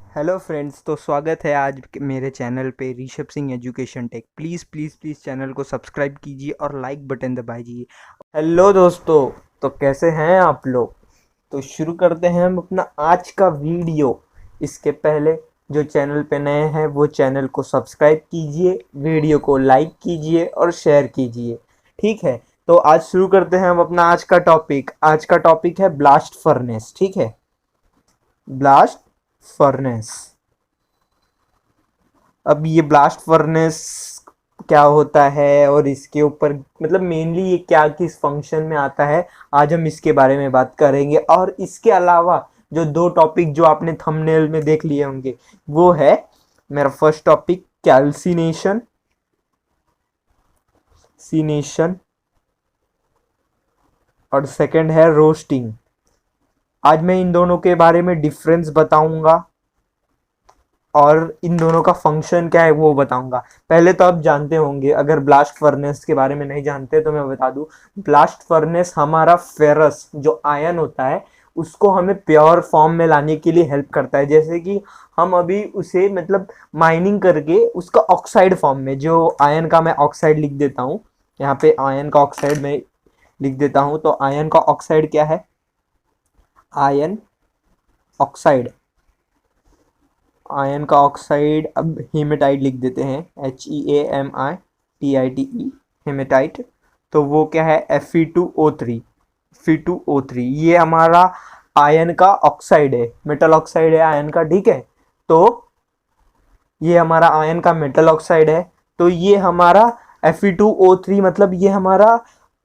Hello friends, तो स्वागत है आज मेरे चैनल पे Rishabh Singh education tech. Please please please channel को सब्सक्राइब कीजिए और लाइक बटन दबाइए। हेलो दोस्तों, तो कैसे हैं आप लोग। तो शुरू करते हैं हम अपना आज का वीडियो। इसके पहले जो चैनल पे नए हैं वो चैनल को सब्सक्राइब कीजिए, वीडियो को लाइक कीजिए और शेयर कीजिए। ठीक है, तो आज शुरू करते हैं हम अपना आज का टॉपिक। आज का टॉपिक है ब्लास्ट फर्नेस। ठीक है, ब्लास्ट फर्नेस। अब ये ब्लास्ट फर्नेस क्या होता है और इसके ऊपर मतलब मेनली ये क्या किस फंक्शन में आता है, आज हम इसके बारे में बात करेंगे। और इसके अलावा जो दो टॉपिक जो आपने थंबनेल में देख लिए होंगे वो है मेरा फर्स्ट टॉपिक कैल्सिनेशन सीनेशन और सेकंड है रोस्टिंग। आज मैं इन दोनों के बारे में डिफरेंस बताऊंगा और इन दोनों का फंक्शन क्या है वो बताऊंगा। पहले तो आप जानते होंगे, अगर ब्लास्ट फर्नेस के बारे में नहीं जानते तो मैं बता दूं। ब्लास्ट फर्नेस हमारा फेरस जो आयन होता है उसको हमें प्योर फॉर्म में लाने के लिए हेल्प करता है। जैसे कि हम अभी उसे मतलब माइनिंग करके उसका ऑक्साइड फॉर्म में, जो आयन का मैं ऑक्साइड लिख देता हूँ यहाँ पे, आयन का ऑक्साइड में लिख देता हूँ। तो आयन का ऑक्साइड क्या है, आयन ऑक्साइड, आयन का ऑक्साइड अब हेमेटाइट लिख देते हैं, HEAMITITE, हेमेटाइट। तो वो क्या है, Fe2O3, Fe2O3 ये हमारा आयन का ऑक्साइड है, मेटल ऑक्साइड है आयन का। ठीक है, तो ये हमारा आयन का मेटल ऑक्साइड है। तो ये हमारा Fe2O3 मतलब ये हमारा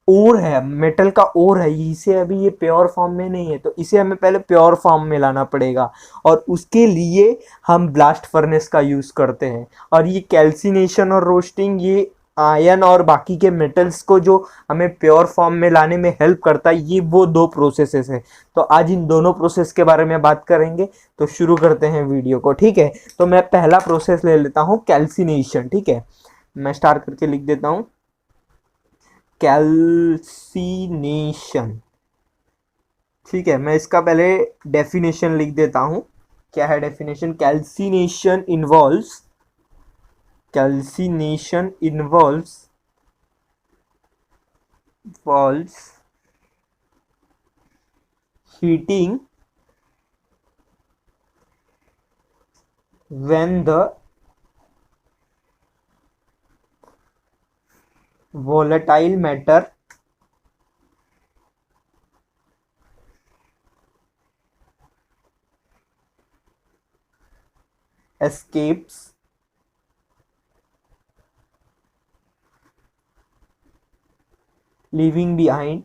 ओर है, मेटल का ओर है। इसे अभी ये प्योर फॉर्म में नहीं है, तो इसे हमें पहले प्योर फॉर्म में लाना पड़ेगा और उसके लिए हम ब्लास्ट फर्नेस का यूज करते हैं। और ये कैल्सिनेशन और रोस्टिंग ये आयन और बाकी के मेटल्स को जो हमें प्योर फॉर्म में लाने में हेल्प करता है, ये वो दो प्रोसेसेस है। तो आज इन दोनों प्रोसेस के बारे में बात करेंगे। तो शुरू करते हैं वीडियो को। ठीक है, तो मैं पहला प्रोसेस ले लेता हूँ, कैल्सिनेशन। ठीक है, मैं स्टार्ट करके लिख देता हूँ कैल्सिनेशन। ठीक है, मैं इसका पहले डेफिनेशन लिख देता हूं। क्या है definition, calcination involves heating when the volatile matter escapes leaving behind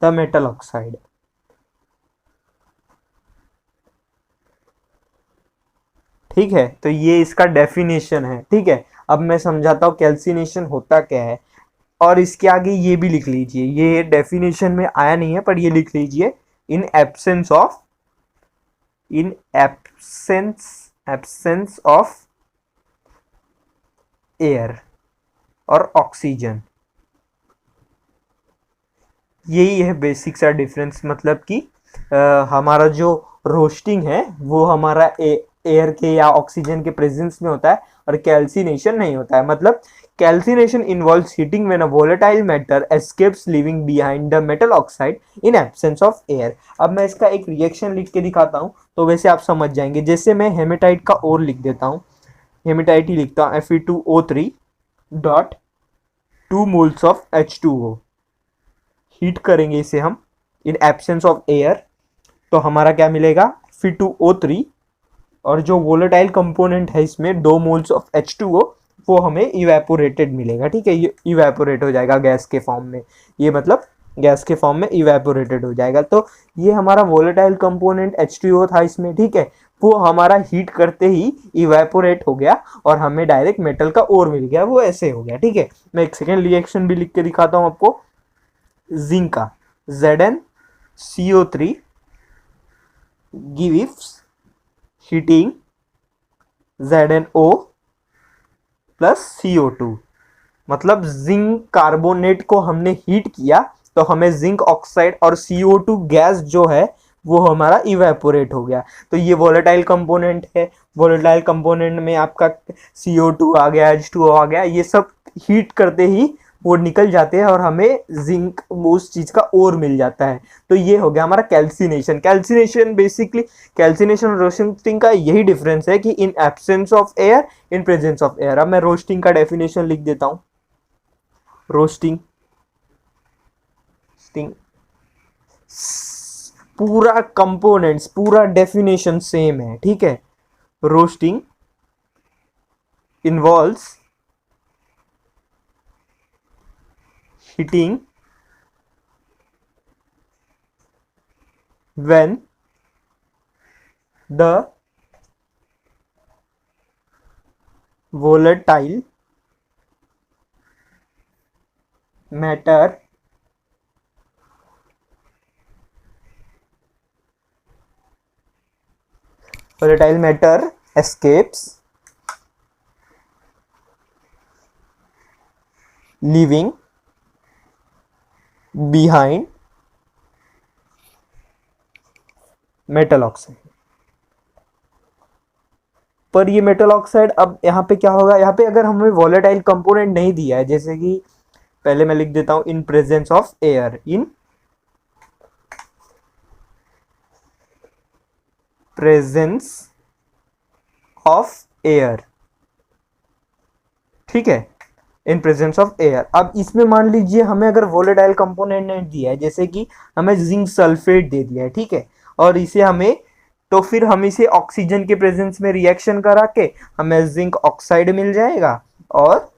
the metal oxide। ठीक है, तो ये इसका डेफिनेशन है। ठीक है, अब मैं समझाता हूँ कैल्सिनेशन होता क्या है। और इसके आगे ये भी लिख लीजिए, ये डेफिनेशन में आया नहीं है पर ये लिख लीजिए, in absence of in absence of air और ऑक्सीजन। यही है बेसिक सा डिफरेंस। मतलब कि हमारा जो रोस्टिंग है वो हमारा एयर के या ऑक्सीजन के प्रेजेंस में होता है और कैल्सिनेशन नहीं होता है। मतलब calcination involves heating when a volatile matter escapes living behind the metal oxide in absence of air. अब मैं इसका एक रिएक्शन लिख के दिखाता हूँ तो वैसे आप समझ जाएंगे। जैसे मैं हेमेटाइट का और लिख देता हूँ, हेमेटाइट ही लिखता हूँ, Fe2O3 dot 2 moles of H2O। Heat करेंगे इसे हम इन एब्सेंस ऑफ एयर, तो हमारा क्या मिलेगा, Fe2O3। और जो वोलेटाइल कंपोनेंट है इसमें 2 मोल्स ऑफ H2O, वो हमें इवेपोरेटेड मिलेगा। ठीक है, ये इवेपोरेट हो जाएगा गैस के फॉर्म में। ये मतलब गैस के फॉर्म में इवेपोरेटेड हो जाएगा। तो ये हमारा वोलेटाइल कंपोनेंट H2O था इसमें। ठीक है, वो हमारा हीट करते ही इवेपोरेट हो गया और हमें डायरेक्ट मेटल का ओर मिल गया, वो ऐसे हो गया। ठीक है, मैं एक सेकेंड रिएक्शन भी लिख के दिखाता हूँ आपको। जिंक का ZnCO3 gives heating ZnO plus CO2। मतलब जिंक कार्बोनेट को हमने हीट किया तो हमें जिंक ऑक्साइड और CO2 गैस जो है वो हमारा इवेपोरेट हो गया। तो ये वोलेटाइल कंपोनेंट है। वोलेटाइल कंपोनेंट में आपका CO2 आ गया, H2O आ गया, ये सब हीट करते ही वो निकल जाते हैं और हमें जिंक उस चीज का ओर मिल जाता है। तो ये हो गया हमारा कैल्सिनेशन। कैल्सिनेशन बेसिकली, कैल्सिनेशन और रोस्टिंग का यही डिफरेंस है कि in absence of air, in presence of air. अब मैं रोस्टिंग का डेफिनेशन लिख देता हूं। रोस्टिंग पूरा कंपोनेंट्स, पूरा डेफिनेशन सेम है, ठीक है। Roasting involves heating when the volatile matter escapes, leaving behind metal oxide. पर ये मेटल ऑक्साइड अब यहाँ पे क्या होगा, यहाँ पे अगर हमें वॉलेटाइल कंपोनेंट नहीं दिया है, जैसे कि पहले मैं लिख देता हूं in presence of air, in presence of air, ठीक है, इन प्रेजेंस ऑफ एयर। अब इसमें मान लीजिए हमें अगर वोलेटाइल कंपोनेंट नहीं दिया है, जैसे कि हमें जिंक सल्फेट दे दिया है, ठीक है, और इसे हमें, तो फिर हम इसे ऑक्सीजन के प्रेजेंस में रिएक्शन करा के हमें जिंक ऑक्साइड मिल जाएगा और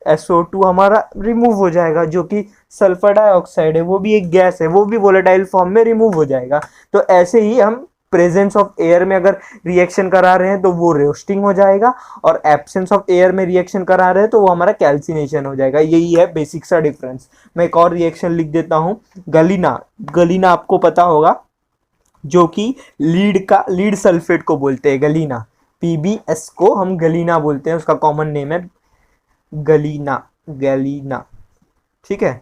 SO2 हमारा रिमूव हो जाएगा, जो कि सल्फर डाइऑक्साइड है, वो भी एक गैस है, वो भी वोलेटाइल फॉर्म में रिमूव हो जाएगा। तो ऐसे ही हम प्रेजेंस ऑफ एयर में अगर रिएक्शन करा रहे हैं तो वो रोस्टिंग हो जाएगा, और एब्सेंस ऑफ एयर में रिएक्शन करा रहे हैं तो वो हमारा कैल्सिनेशन हो जाएगा। यही है बेसिक सा डिफरेंस। मैं एक और रिएक्शन लिख देता हूं, गलीना। गलीना आपको पता होगा, जो कि लीड सल्फेट को बोलते हैं, गलीना। PbS को हम गलीना बोलते हैं, उसका कॉमन नेम है गलीना, ठीक है।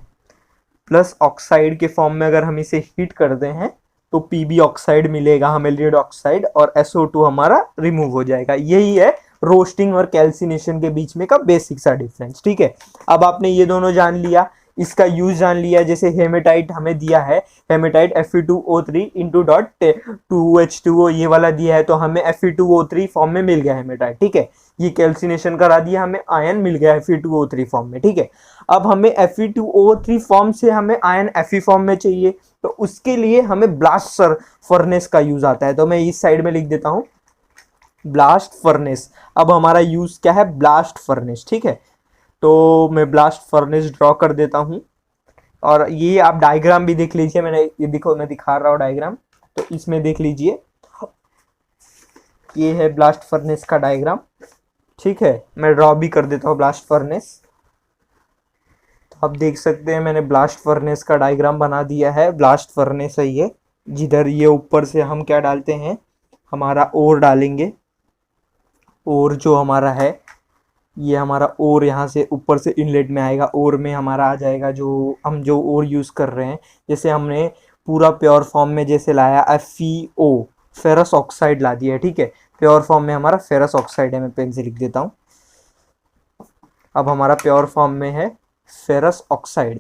प्लस ऑक्साइड के फॉर्म में अगर हम इसे हीट करते हैं तो Pb ऑक्साइड मिलेगा हमें, लीड ऑक्साइड, और SO2 हमारा रिमूव हो जाएगा। यही है रोस्टिंग और कैल्सिनेशन के बीच में का बेसिक सा डिफरेंस, ठीक है। अब आपने ये दोनों जान लिया, इसका यूज जान लिया। जैसे हेमेटाइट हमें दिया है, haematite Fe2O3 into dot 2H2O ये वाला दिया है, तो हमें Fe2O3 फॉर्म में मिल गया हेमेटाइट, ठीक है। ये कैल्सिनेशन करा दिया, हमें आयन मिल गया Fe2O3 फॉर्म में, ठीक है। अब हमें Fe2O3 फॉर्म से हमें आयन Fe फॉर्म में चाहिए, तो उसके लिए हमें ब्लास्ट फर्नेस का यूज आता है। तो मैं इस साइड में लिख देता हूं ब्लास्ट फर्नेस। अब हमारा यूज क्या है, ब्लास्ट फर्नेस, ठीक है। तो मैं ब्लास्ट फर्नेस ड्रॉ कर देता हूं, और ये आप डायग्राम भी देख लीजिए, मैंने ये देखो मैं दिखा रहा हूं डायग्राम, तो इसमें देख लीजिए, ये है ब्लास्ट फर्नेस का डायग्राम, ठीक है। मैं ड्रॉ भी कर देता हूं ब्लास्ट फर्नेस। तो आप देख सकते हैं मैंने ब्लास्ट फर्नेस का डायग्राम बना दिया है। ब्लास्ट फर्नेस है ये, जिधर ये ऊपर से हम क्या डालते हैं, हमारा ओर डालेंगे। ओर जो हमारा है, ये हमारा ओर यहाँ से ऊपर से इनलेट में आएगा, ओर में हमारा आ जाएगा जो हम जो ओर यूज़ कर रहे हैं। जैसे हमने पूरा प्योर फॉर्म में जैसे लाया FeO, फेरस ऑक्साइड ला दिया है, ठीक है। प्योर फॉर्म में हमारा फेरस ऑक्साइड है, मैं पेन से लिख देता हूँ। अब हमारा प्योर फॉर्म में है फेरस ऑक्साइड,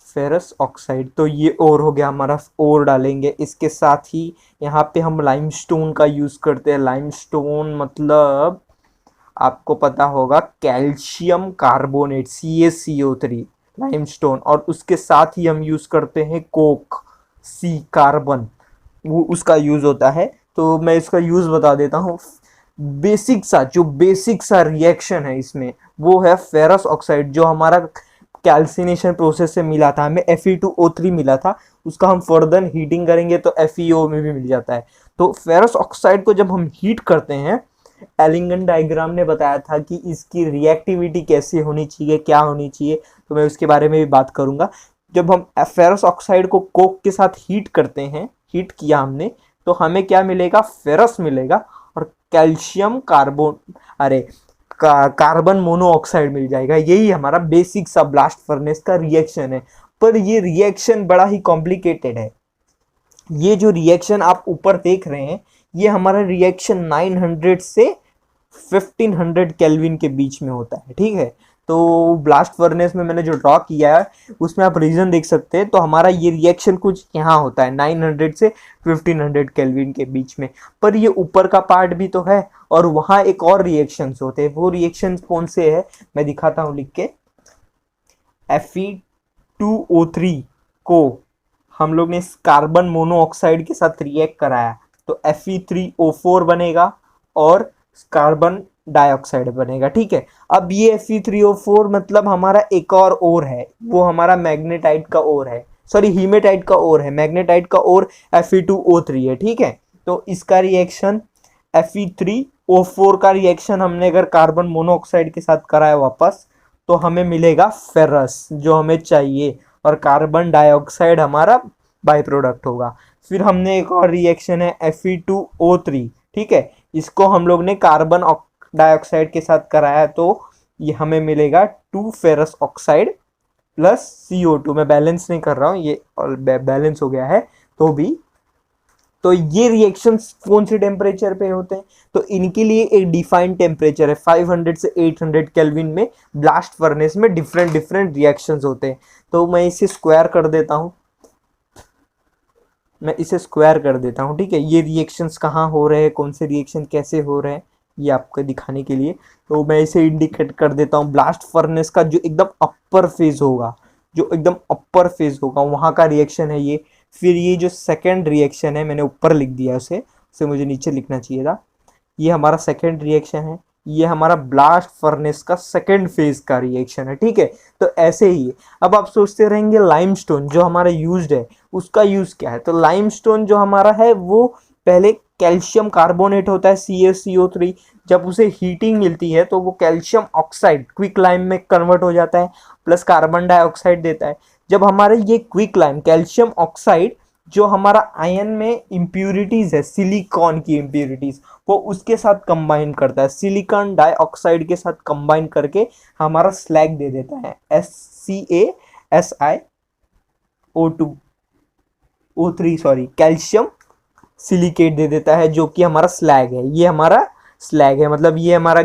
फेरस ऑक्साइड। तो ये ओर हो गया हमारा, ओर डालेंगे। इसके साथ ही यहाँ पे हम लाइमस्टोन का यूज़ करते हैं। लाइमस्टोन मतलब आपको पता होगा कैल्शियम कार्बोनेट, CaCO3, लाइमस्टोन। और उसके साथ ही हम यूज़ करते हैं कोक, C कार्बन, वो उसका यूज़ होता है। तो मैं इसका यूज़ बता देता हूँ। बेसिक सा रिएक्शन है इसमें, वो है फेरस ऑक्साइड, जो हमारा कैल्सिनेशन प्रोसेस से मिला था, हमें Fe2O3 मिला था, उसका हम फर्दर हीटिंग करेंगे तो FeO में भी मिल जाता है। तो फेरस ऑक्साइड को जब हम हीट करते हैं, एलिंगन डायग्राम ने बताया था कि इसकी रिएक्टिविटी कैसे होनी चाहिए, क्या होनी चाहिए, तो मैं उसके बारे में भी बात करूंगा। जब हम फेरस ऑक्साइड को कोक के साथ हीट करते हैं, हीट किया हमने, तो हमें क्या मिलेगा, फेरस मिलेगा, और कैल्शियम कार्बन मोनोऑक्साइड मिल जाएगा। यही हमारा बेसिक सा ब्लास्ट फर्नेस का रिएक्शन है। पर ये रिएक्शन बड़ा ही कॉम्प्लिकेटेड है। ये जो रिएक्शन आप ऊपर देख रहे हैं, ये हमारा रिएक्शन 900 से 1500 केल्विन के बीच में होता है, ठीक है। तो ब्लास्ट फर्नेस में मैंने जो ड्रॉ किया है उसमें आप रीजन देख सकते हैं। तो हमारा ये रिएक्शन कुछ यहाँ होता है 900 से 1500 केल्विन के बीच में। पर ये ऊपर का पार्ट भी तो है, और वहाँ एक और रिएक्शंस होते हैं। वो रिएक्शंस कौन से है मैं दिखाता हूँ लिख के। Fe2O3 को हम लोग ने कार्बन मोनोऑक्साइड के साथ रिएक्ट कराया तो Fe3O4 बनेगा और कार्बन डाइऑक्साइड बनेगा, ठीक है। अब ये Fe3O4 मतलब हमारा एक और है, वो हमारा मैग्नेटाइट का ओर है, सॉरी हीमेटाइट का ओर है। मैग्नेटाइट का ओर Fe2O3 है, ठीक है। तो इसका रिएक्शन Fe3O4 का रिएक्शन हमने अगर कार्बन मोनोऑक्साइड के साथ कराया वापस, तो हमें मिलेगा फेरस जो हमें चाहिए, और कार्बन डाइऑक्साइड हमारा बाई प्रोडक्ट होगा। फिर हमने एक और रिएक्शन है Fe2O3, ठीक है। इसको हम लोग ने कार्बन डाइऑक्साइड के साथ कराया तो ये हमें मिलेगा 2 फेरस ऑक्साइड प्लस CO2। मैं बैलेंस नहीं कर रहा हूँ, ये बैलेंस हो गया है तो भी। तो ये रिएक्शंस कौन से टेम्परेचर पे होते हैं, तो इनके लिए एक डिफाइंड टेम्परेचर है 500 से 800 केल्विन में। ब्लास्ट फर्नेस में डिफरेंट डिफरेंट रिएक्शंस होते हैं। तो मैं इसे स्क्वायर कर देता हूँ, ठीक है। ये रिएक्शंस कहाँ हो रहे हैं, कौन से रिएक्शन कैसे हो रहे हैं, ये आपको दिखाने के लिए तो मैं इसे इंडिकेट कर देता हूँ। ब्लास्ट फर्नेस का जो एकदम अपर फेज होगा, वहाँ का रिएक्शन है ये। फिर ये जो सेकेंड रिएक्शन है, मैंने ऊपर लिख दिया उसे मुझे नीचे लिखना चाहिए था। ये हमारा सेकेंड रिएक्शन है, ये हमारा ब्लास्ट फर्नेस का सेकेंड फेज का रिएक्शन है, ठीक है। तो ऐसे ही अब आप सोचते रहेंगे लाइमस्टोन जो हमारा यूज्ड है उसका यूज क्या है। तो लाइमस्टोन जो हमारा है वो पहले कैल्शियम कार्बोनेट होता है CaCO3, जब उसे हीटिंग मिलती है तो वो कैल्शियम ऑक्साइड क्विक लाइम में कन्वर्ट हो जाता है, प्लस कार्बन डाइऑक्साइड देता है। जब हमारे ये क्विक लाइम कैल्शियम ऑक्साइड जो हमारा आयन में इम्प्यूरिटीज है, सिलिकॉन की इम्प्यूरिटीज, वो उसके साथ कंबाइन करता है, सिलिकॉन डाइऑक्साइड के साथ कंबाइन करके हमारा स्लैग दे देता है CaSiO3 कैल्शियम सिलिकेट दे देता है, जो कि हमारा स्लैग है। ये हमारा स्लैग है, मतलब ये हमारा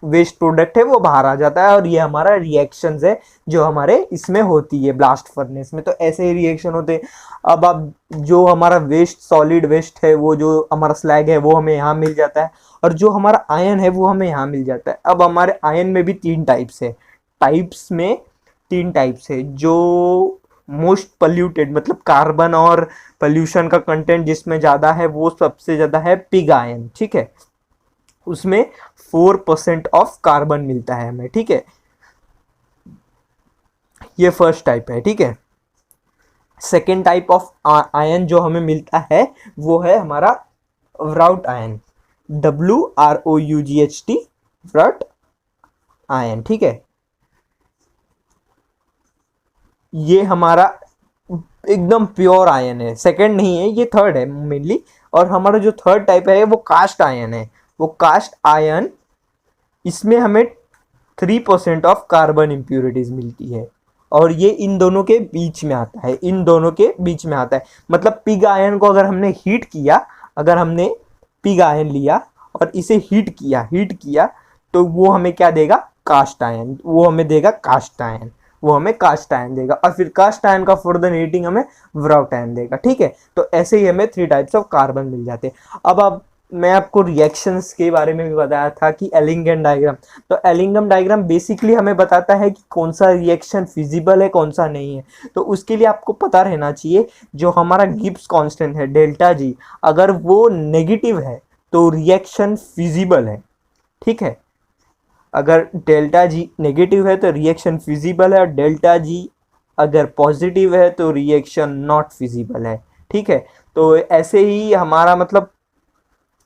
वेस्ट प्रोडक्ट है वो बाहर आ जाता है, और ये हमारा रिएक्शंस है जो हमारे इसमें होती है ब्लास्ट फर्नेस में। तो ऐसे ही रिएक्शन होते हैं। अब जो हमारा वेस्ट सॉलिड वेस्ट है, वो जो हमारा स्लैग है वो हमें यहाँ मिल जाता है, और जो हमारा आयन है वो हमें यहाँ मिल जाता है। अब हमारे आयन में भी 3 टाइप्स है, जो मोस्ट पोल्यूटेड मतलब कार्बन और पोल्यूशन का कंटेंट जिसमें ज़्यादा है वो सबसे ज़्यादा है पिग आयन, ठीक है। उसमें 4% ऑफ कार्बन मिलता है हमें, ठीक है। ये फर्स्ट टाइप है, ठीक है। सेकेंड टाइप ऑफ आयन जो हमें मिलता है वो है हमारा व्राउट आयन, WROUGHT व्राउट आयन, ठीक है। ये हमारा एकदम प्योर आयन है, सेकंड नहीं है, ये थर्ड है मेनली। और हमारा जो थर्ड टाइप है वो कास्ट आयन है। वो कास्ट आयन, इसमें हमें 3% ऑफ कार्बन इम्प्यूरिटीज मिलती है, और ये इन दोनों के बीच में आता है। मतलब पिग आयन को अगर हमने हीट किया, अगर हमने पिग आयन लिया और इसे हीट किया तो वो हमें क्या देगा, कास्ट आयन। वो हमें कास्ट आयन देगा, और फिर कास्ट आयन का फर्दर हीटिंग हमें व्राउट आयन देगा, ठीक है। तो ऐसे ही हमें 3 टाइप्स ऑफ कार्बन मिल जाते हैं। अब मैं आपको रिएक्शंस के बारे में भी बताया था कि एलिंगम डायग्राम। तो एलिंगम डायग्राम बेसिकली हमें बताता है कि कौन सा रिएक्शन फिजिबल है, कौन सा नहीं है। तो उसके लिए आपको पता रहना चाहिए जो हमारा गिब्स कांस्टेंट है डेल्टा जी, अगर वो नेगेटिव है तो रिएक्शन फिजिबल है, ठीक है। अगर डेल्टा जी नेगेटिव है तो रिएक्शन फिजिबल है, और डेल्टा जी अगर पॉजिटिव है तो रिएक्शन नॉट फिजिबल है, ठीक है। तो ऐसे ही हमारा मतलब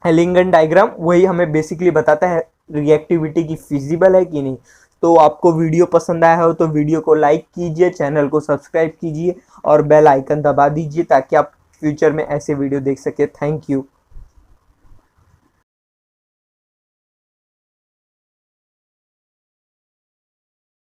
एलिंगम डायग्राम वही हमें बेसिकली बताता है रिएक्टिविटी की फिजिबल है कि नहीं। तो आपको वीडियो पसंद आया हो तो वीडियो को लाइक कीजिए, चैनल को सब्सक्राइब कीजिए और बेल आइकन दबा दीजिए ताकि आप फ्यूचर में ऐसे वीडियो देख सके। Thank you.